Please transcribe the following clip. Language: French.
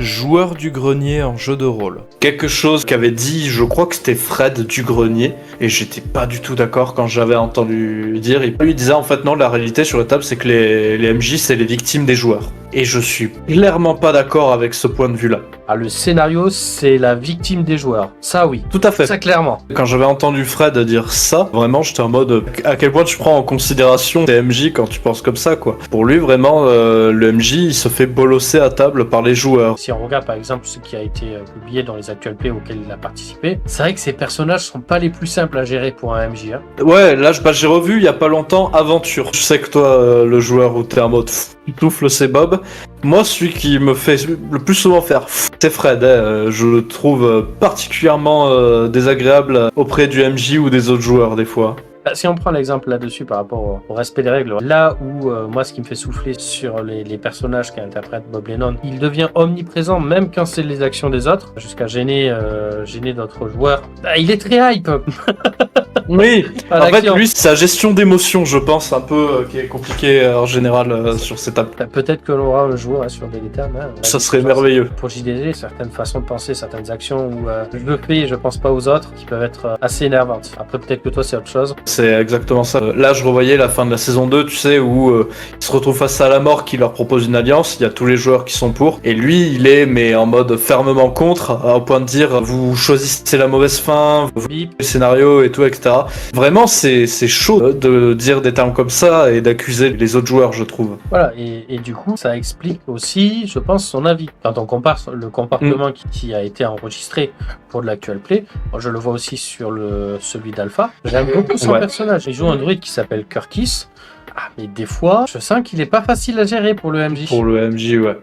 Joueur du grenier en jeu de rôle. Quelque chose qu'avait dit, je crois que c'était Fred du grenier, et j'étais pas du tout d'accord quand j'avais entendu dire. Il disait en fait non, la réalité sur la table c'est que les MJ c'est les victimes des joueurs. Et je suis clairement pas d'accord avec ce point de vue-là. Ah, le scénario, c'est la victime des joueurs. Ça, oui. Tout à fait. Ça, clairement. Quand j'avais entendu Fred dire ça, vraiment j'étais en mode à quel point tu prends en considération tes MJ quand tu penses comme ça, quoi. Pour lui, vraiment, le MJ il se fait bolosser à table par les joueurs. Si on regarde par exemple ce qui a été publié dans les actual plays auxquels il a participé, c'est vrai que ces personnages sont pas les plus simples à gérer pour un MJ. Ouais, là j'ai revu il y a pas longtemps Aventure. Je sais que toi, le joueur où t'es en mode tu touffles, c'est Bob. Moi, celui qui me fait le plus souvent faire c'est Fred. Je le trouve particulièrement désagréable auprès du MJ ou des autres joueurs des fois. Si on prend l'exemple là-dessus par rapport au respect des règles, là où moi ce qui me fait souffler sur les personnages qu'interprète Bob Lennon, il devient omniprésent même quand c'est les actions des autres, jusqu'à gêner d'autres joueurs. Ah, il est très hype. Oui, en fait lui sa gestion d'émotions je pense un peu qui est compliquée en général sur cette table. Peut-être que l'on aura un jour sur Deletam. Ça serait merveilleux. Pour JDG, certaines façons de penser, certaines actions où je le fais et je pense pas aux autres qui peuvent être assez énervantes. Après peut-être que toi c'est autre chose. C'est exactement ça. Là je revoyais la fin de la saison 2, tu sais, où ils se retrouvent face à la mort qui leur propose une alliance, il y a tous les joueurs qui sont pour, et lui il est mais en mode fermement contre, au point de dire vous choisissez la mauvaise fin, vous le scénario et tout, etc. Vraiment, c'est chaud de dire des termes comme ça et d'accuser les autres joueurs, je trouve. Voilà, et du coup, ça explique aussi, je pense, son avis. Quand on compare le comportement qui a été enregistré pour de l'actual play, je le vois aussi sur celui d'Alpha. J'aime beaucoup son personnage. Il joue un druide qui s'appelle Curtis. Ah, mais des fois, je sens qu'il est pas facile à gérer pour le MJ. Pour le MJ, ouais.